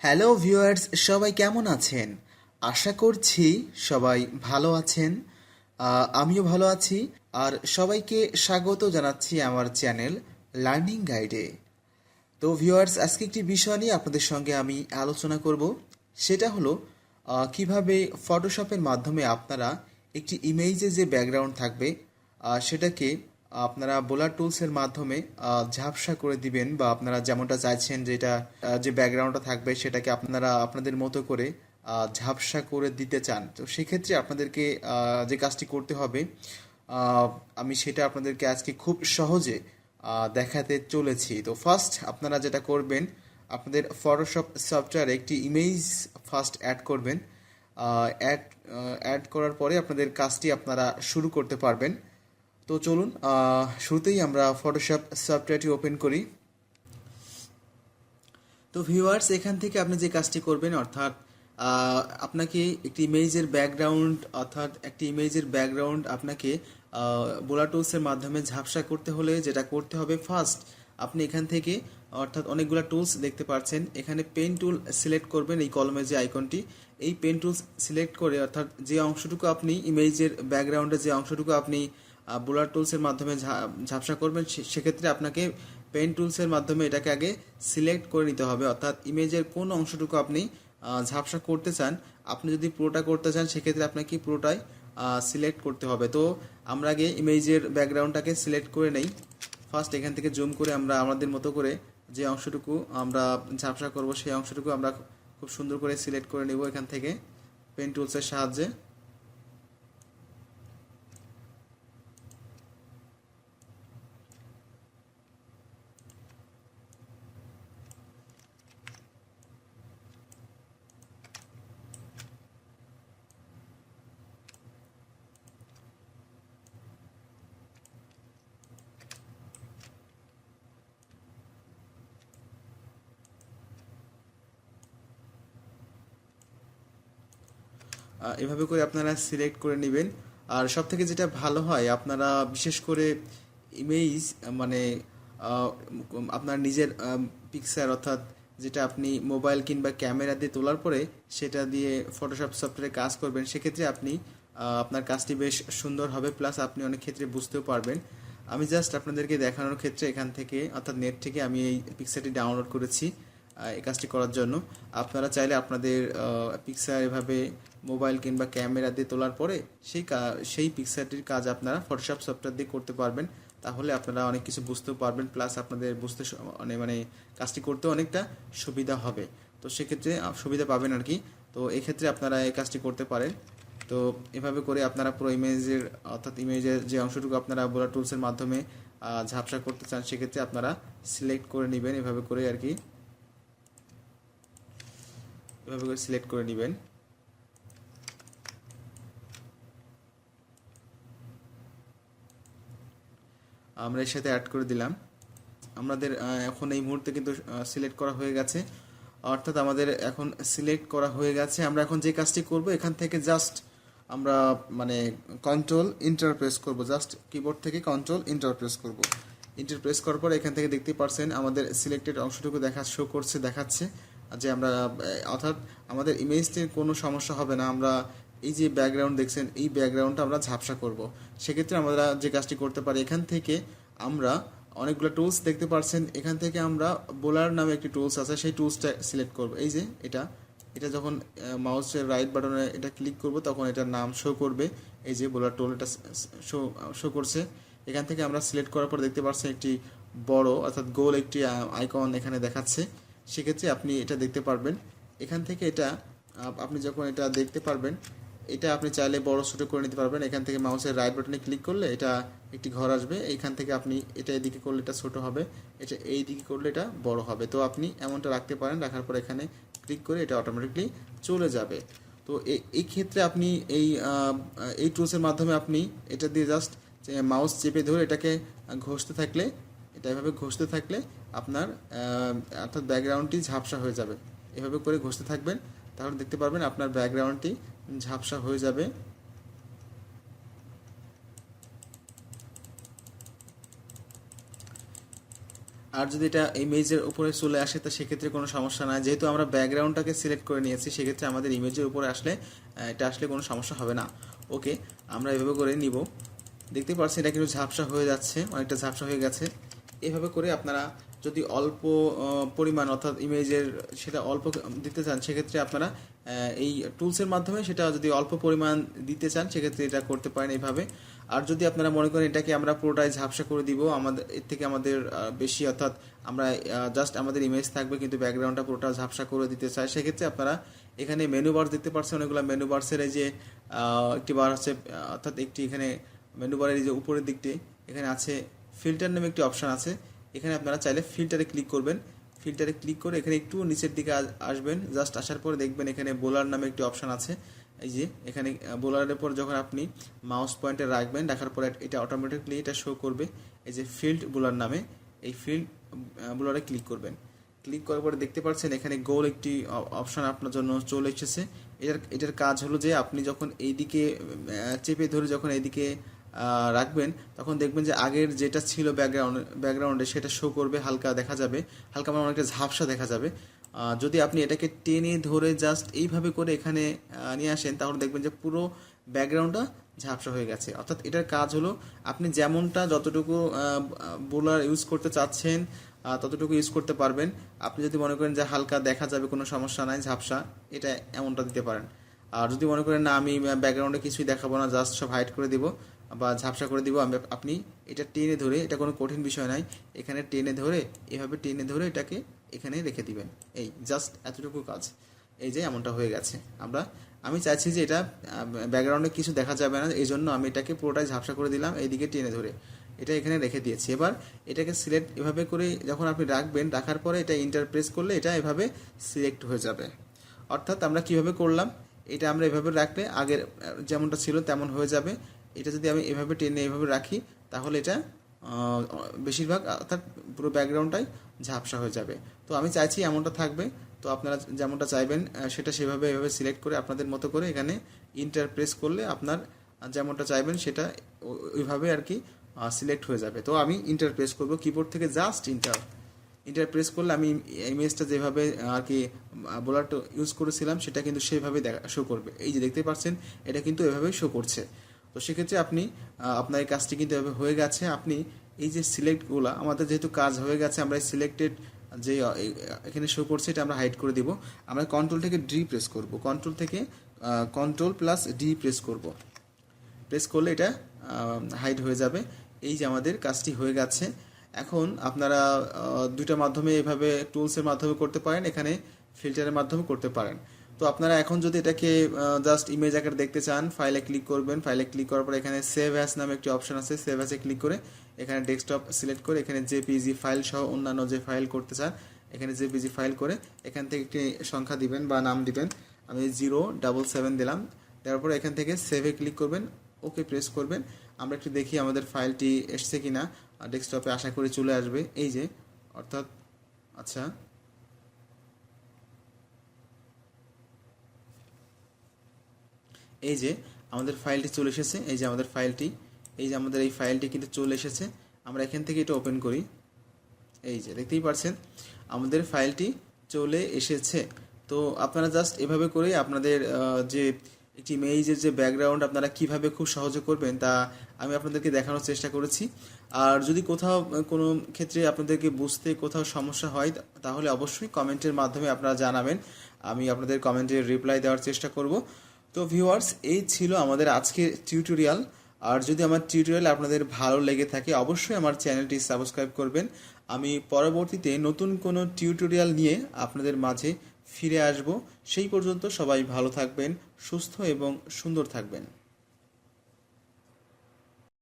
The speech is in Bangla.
হ্যালো ভিউয়ার্স, সবাই কেমন আছেন? আশা করছি সবাই ভালো আছেন। আমিও ভালো আছি। আর সবাইকে স্বাগত জানাচ্ছি আমার চ্যানেল লার্নিং গাইডে। তো ভিউয়ার্স, আজকে একটি বিষয় নিয়ে আপনাদের সঙ্গে আমি আলোচনা করব। সেটা হলো কিভাবে ফটোশপের মাধ্যমে আপনারা একটি ইমেজে যে ব্যাকগ্রাউন্ড থাকবে সেটাকে আপনারা বোলার টুলসের মাধ্যমে ঝাপসা করে দিবেন, বা আপনারা যেমনটা চাইছেন যে এটা যে ব্যাকগ্রাউন্ডটা থাকবে সেটাকে আপনারা আপনাদের মতো করে ঝাপসা করে দিতে চান। তো সেক্ষেত্রে আপনাদেরকে যে কাজটি করতে হবে, আহ, আমি সেটা আপনাদেরকে আজকে খুব সহজে দেখাতে চলেছি। তো ফার্স্ট আপনারা যেটা করবেন, আপনাদের ফটোশপ সফটওয়্যারে একটি ইমেজ ফার্স্ট অ্যাড করবেন। অ্যাড অ্যাড করার পরে আপনাদের কাজটি আপনারা শুরু করতে পারবেন। তো চলুন, শুরুতেই আমরা ফটোশপ সফটওয়্যারটি ওপেন করি। তো ভিউয়ার্স, এখান থেকে আপনি যে কাজটি করবেন, অর্থাৎ আপনাকে একটি ইমেজের ব্যাকগ্রাউন্ড, আপনাকে বোলা টুলসের মাধ্যমে ঝাপসা করতে হলে যেটা করতে হবে, ফার্স্ট আপনি এখান থেকে, অর্থাৎ অনেকগুলো টুলস দেখতে পাচ্ছেন, এখানে পেন টুল সিলেক্ট করবেন। এই কলমের যে আইকনটি, এই পেন টুলস সিলেক্ট করে, অর্থাৎ যে অংশটুকু আপনি ইমেজের ব্যাকগ্রাউন্ডে যে অংশটুকু আপনি বোলার টুলসের মাধ্যমে ঝাপসা করবেন, সেক্ষেত্রে আপনাকে পেন টুলসের মাধ্যমে এটাকে আগে সিলেক্ট করে নিতে হবে। অর্থাৎ ইমেজের কোন অংশটুকু আপনি ঝাপসা করতে চান। আপনি যদি পুরোটা করতে চান, সেক্ষেত্রে আপনাকে পুরোটাই সিলেক্ট করতে হবে। তো আমরা আগে ইমেজের ব্যাকগ্রাউন্ডটাকে সিলেক্ট করে নেই। ফার্স্ট এখান থেকে জুম করে আমরা আমাদের মতো করে যে অংশটুকু আমরা ঝাপসা করব, সেই অংশটুকু আমরা খুব সুন্দর করে সিলেক্ট করে নেব এখান থেকে পেন টুলসের সাহায্যে। এভাবে করে আপনারা সিলেক্ট করে নেবেন। আর সব থেকে যেটা ভালো হয়, আপনারা বিশেষ করে ইমেজ, মানে আহ, আপনার নিজের পিকচার, অর্থাৎ যেটা আপনি মোবাইল কিংবা ক্যামেরা দিয়ে তোলার পরে সেটা দিয়ে ফটোশপ সফটওয়্যারে কাজ করবেন, সেক্ষেত্রে আপনি আপনার কাজটি বেশ সুন্দর হবে, প্লাস আপনি অনেক ক্ষেত্রে বুঝতেও পারবেন। আমি জাস্ট আপনাদেরকে দেখানোর ক্ষেত্রে এখান থেকে, অর্থাৎ নেট থেকে আমি এই পিকচারটি ডাউনলোড করেছি এই কাজটি করার জন্য। আপনারা চাইলে আপনাদের পিকচার এভাবে মোবাইল কিংবা ক্যামেরা দিয়ে তোলার পরে সেই পিকচারটির কাজ আপনারা ফটোশপ সফটওয়্যার দিয়ে করতে পারবেন। তাহলে আপনারা অনেক কিছু বুঝতেও পারবেন, প্লাস আপনাদের বুঝতে মানে কাজটি করতে অনেকটা সুবিধা হবে। তো সেক্ষেত্রে সুবিধা পাবেন আর কি। তো এক্ষেত্রে আপনারা এই কাজটি করতে পারেন। তো এভাবে করে আপনারা পুরো ইমেজের, অর্থাৎ ইমেজের যে অংশটুকু আপনারা বোলার টুলসের মাধ্যমে ঝাপসা করতে চান, সেক্ষেত্রে আপনারা সিলেক্ট করে নেবেন এভাবে করে আর কি, এভাবে করে সিলেক্ট করে নেবেন। আমরা এর সাথে অ্যাড করে দিলাম। আমাদের এখন এই মুহূর্তে কিন্তু সিলেক্ট করা হয়ে গেছে, অর্থাৎ আমাদের এখন সিলেক্ট করা হয়ে গেছে। আমরা এখন যে কাজটি করব, এখান থেকে জাস্ট আমরা মানে কন্ট্রোল ইন্টার প্রেস করব, জাস্ট কিবোর্ড থেকে কন্ট্রোল ইন্টার প্রেস করব। ইন্টার প্রেস করার পর এখান থেকে দেখতে পারছেন আমাদের সিলেক্টেড অংশটুকু দেখাচ্ছে যে আমরা, অর্থাৎ আমাদের ইমেজটির কোনো সমস্যা হবে না। আমরা এই যে ব্যাকগ্রাউন্ড দেখছেন, এই ব্যাকগ্রাউন্ডটা আমরা ঝাপসা করব। সেক্ষেত্রে আমরা যে কাজটি করতে পারি, এখান থেকে আমরা অনেকগুলো টুলস দেখতে পাচ্ছেন, এখান থেকে আমরা বোলার নামে একটি টুলস আছে, সেই টুলসটা সিলেক্ট করব। এই যে এটা এটা যখন মাউসের রাইট বাটনে এটা ক্লিক করব, তখন এটার নাম শো করবে। এই যে বোলার টুল, এটা শো শো করছে। এখান থেকে আমরা সিলেক্ট করার পর দেখতে পাচ্ছেন একটি বড়, অর্থাৎ গোল একটি আইকন এখানে দেখাচ্ছে। সেক্ষেত্রে আপনি এটা দেখতে পারবেন। এখান থেকে এটা আপনি যখন এটা দেখতে পারবেন, এটা আপনি চাইলে বড় ছোটো করে নিতে পারবেন। এখান থেকে মাউসের রাইট বাটনে ক্লিক করলে এটা একটি ঘর আসবে। এইখান থেকে আপনি এটা এদিকে করলে এটা ছোট হবে, এটা এই দিকে করলে এটা বড় হবে। তো আপনি এমনটা রাখতে পারেন, রাখার পর এখানে ক্লিক করে এটা অটোমেটিকলি চলে যাবে। তো এই ক্ষেত্রে আপনি এই টুলসের মাধ্যমে আপনি এটা দিয়ে জাস্ট মাউস চেপে ধরে এটাকে ঘষতে থাকলে, এটা এভাবে ঘষতে থাকলে আপনার অর্থাৎ ব্যাকগ্রাউন্ডটি ঝাপসা হয়ে যাবে। এভাবে করে ঘষতে থাকবেন, তাহলে দেখতে পারবেন আপনার ব্যাকগ্রাউন্ডটি ঝাপসা হয়ে যাবে। আর যদি এটা ইমেজের উপরে চলে আসে তো সেক্ষেত্রে কোনো সমস্যা নাই, যেহেতু আমরা ব্যাকগ্রাউন্ডটাকে সিলেক্ট করে নিয়েছি সেক্ষেত্রে আমাদের ইমেজের উপরে আসলে এটা আসলে কোনো সমস্যা হবে না। ওকে, আমরা এভাবে করে নিব। দেখতে পাচ্ছেন এটা কিন্তু ঝাপসা হয়ে যাচ্ছে, অনেকটা ঝাপসা হয়ে গেছে। এভাবে করে আপনারা যদি অল্প পরিমাণ অর্থাৎ ইমেজের সেটা অল্প দিতে চান সেক্ষেত্রে আপনারা এই টুলসের মাধ্যমে সেটা যদি অল্প পরিমাণ দিতে চান সেক্ষেত্রে এটা করতে পারেন এইভাবে। আর যদি আপনারা মনে করেন এটাকে আমরা পুরোটাই ঝাপসা করে দিব, আমাদের এর থেকে আমাদের বেশি অর্থাৎ আমরা জাস্ট আমাদের ইমেজ থাকবে কিন্তু ব্যাকগ্রাউন্ডটা পুরোটা ঝাপসা করে দিতে চাই, সেক্ষেত্রে আপনারা এখানে মেনু বার দেখতে পাচ্ছেন, অনেকগুলো মেনু বার্সের এই যে একটি বার আছে, অর্থাৎ একটি এখানে মেনু বারের এই যে উপরের দিকটি এখানে আছে ফিল্টার নামে একটি অপশান আছে। এখানে আপনারা চাইলে ফিল্টারে ক্লিক করবেন, ফিল্টারে ক্লিক করে এখানে একটু নিচের দিকে আসবেন, জাস্ট আসার পরে দেখবেন এখানে বোলার নামে একটি অপশান আছে। এই যে এখানে বোলারের পর যখন আপনি মাউস পয়েন্টে রাখবেন, রাখার পরে এটা অটোমেটিকলি এটা শো করবে এই যে ফিল্ড বোলার নামে, এই ফিল্ড বোলারে ক্লিক করবেন। ক্লিক করার পরে দেখতে পাচ্ছেন এখানে গোল একটি অপশান আপনার জন্য চলে এসেছে। এটার কাজ হলো যে আপনি যখন এইদিকে চেপে ধরে যখন এইদিকে রাখবেন তখন দেখবেন যে আগের যেটা ছিল ব্যাকগ্রাউন্ডে সেটা শো করবে, হালকা দেখা যাবে, হালকা মানে অনেকটা ঝাপসা দেখা যাবে। যদি আপনি এটাকে টেনে ধরে জাস্ট এইভাবে করে এখানে নিয়ে আসেন তাহলে দেখবেন যে পুরো ব্যাকগ্রাউন্ডটা ঝাপসা হয়ে গেছে। অর্থাৎ এটার কাজ হলো আপনি যেমনটা যতটুকু বোলার ইউজ করতে চাচ্ছেন ততটুকু ইউজ করতে পারবেন। আপনি যদি মনে করেন যে হালকা দেখা যাবে কোনো সমস্যা নাই ঝাপসা, এটা এমনটা দিতে পারেন। আর যদি মনে করেন না আমি ব্যাকগ্রাউন্ডে কিছুই দেখাবো না, জাস্ট সব হাইড করে দিব বা ঝাপসা করে দিব, আপনি এটা টেনে ধরে, এটা কোনো কঠিন বিষয় নাই, এখানে টেনে ধরে এভাবে টেনে ধরে এটাকে এখানে রেখে দিবেন। এই জাস্ট এতটুকু কাজ। এই যে এমনটা হয়ে গেছে। আমি চাইছি যে এটা ব্যাকগ্রাউন্ডে কিছু দেখা যাবে না, এই জন্য আমি এটাকে পুরোটাই ঝাপসা করে দিলাম, এইদিকে টেনে ধরে এটা এখানে রেখে দিয়েছি। এবার এটাকে সিলেক্ট এভাবে করে যখন আপনি রাখবেন, রাখার পরে এটা ইন্টারপ্রেস করলে এটা এভাবে সিলেক্ট হয়ে যাবে। অর্থাৎ আমরা কিভাবে করলাম, এটা আমরা এভাবে রাখলে আগের যেমনটা ছিল তেমন হয়ে যাবে। এটা যদি আমি এভাবে টেনে এভাবে রাখি তাহলে এটা বেশিরভাগ অর্থাৎ পুরো ব্যাকগ্রাউন্ডটাই ঝাপসা হয়ে যাবে। তো আমি চাইছি এমনটা থাকবে, তো আপনারা যেমনটা চাইবেন সেটা সেভাবে এভাবে সিলেক্ট করে আপনাদের মতো করে এখানে ইন্টারপ্রেস করলে আপনার যেমনটা চাইবেন সেটা ওইভাবে আর কি সিলেক্ট হয়ে যাবে। তো আমি ইন্টারপ্রেস করব কিবোর্ড থেকে, জাস্ট ইন্টারপ্রেস করলে আমি ইমেজটা যেভাবে আর কি বোলারটা ইউজ করেছিলাম সেটা কিন্তু সেভাবে শো করবে। এই যে দেখতে পাচ্ছেন এটা কিন্তু এভাবেই শো করছে। তো সেক্ষেত্রে আপনি আপনার এই কাজটি কিন্তু এভাবে হয়ে গেছে। আপনি এই যে সিলেক্টগুলো আমাদের যেহেতু কাজ হয়ে গেছে, আমরা এই সিলেক্টেড যে এখানে শো করছে এটা আমরা হাইড করে দিব। আমরা কন্ট্রোল থেকে ডি প্রেস করব, কন্ট্রোল থেকে কন্ট্রোল প্লাস ডি প্রেস করব, প্রেস করলে এটা হাইড হয়ে যাবে। এই যে আমাদের কাজটি হয়ে গেছে। এখন আপনারা দুইটা মাধ্যমে এভাবে টুলসের মাধ্যমে করতে পারেন, এখানে ফিল্টারের মাধ্যমে করতে পারেন। তো আপনারা এখন যদি এটাকে জাস্ট ইমেজ আকারে দেখতে চান, ফাইলে ক্লিক করবেন, ফাইলে ক্লিক করার পর এখানে সেভ অ্যাজ নামে একটি অপশন আছে, সেভ অ্যাজে ক্লিক করে এখানে ডেস্কটপ সিলেক্ট করে এখানে জেপিজি ফাইল সহ অন্যান্য যে ফাইল করতে চান এখানে জেপিজি ফাইল করে এখান থেকে একটি সংখ্যা দিবেন বা নাম দিবেন। আমি 077 দিলাম, দেওয়ার পরে এখান থেকে সেভে ক্লিক করবেন, ওকে প্রেস করবেন। আমরা একটু দেখি আমাদের ফাইলটি এসছে কিনা, ডেস্কটপে আশা করি চলে আসবে। এই যে অর্থাৎ আচ্ছা এই যে আমাদের ফাইলটি চলে এসেছে, এই যে আমাদের ফাইলটি, এই যে আমাদের এই ফাইলটি কিন্তু চলে এসেছে। আমরা এখান থেকে এটা ওপেন করি, এই যে দেখতেই পাচ্ছেন আমাদের ফাইলটি চলে এসেছে। তো আপনারা জাস্ট এভাবে করেই আপনাদের যে একটি ইমেজের যে ব্যাকগ্রাউন্ড আপনারা কিভাবে খুব সহজে করবেন তা আমি আপনাদেরকে দেখানোর চেষ্টা করেছি। আর যদি কোথাও কোনো ক্ষেত্রে আপনাদেরকে বুঝতে কোথাও সমস্যা হয় তাহলে অবশ্যই কমেন্টের মাধ্যমে আপনারা জানাবেন, আমি আপনাদের কমেন্টের রিপ্লাই দেওয়ার চেষ্টা করব। তো ভিউয়ার্স, এই ছিল আমাদের আজকের টিউটোরিয়াল। আর যদি আমার টিউটোরিয়াল আপনাদের ভালো লেগে থাকে অবশ্যই আমার চ্যানেলটি সাবস্ক্রাইব করবেন। আমি পরবর্তীতে নতুন কোনো টিউটোরিয়াল নিয়ে আপনাদের মাঝে ফিরে আসব। সেই পর্যন্ত সবাই ভালো থাকবেন, সুস্থ এবং সুন্দর থাকবেন।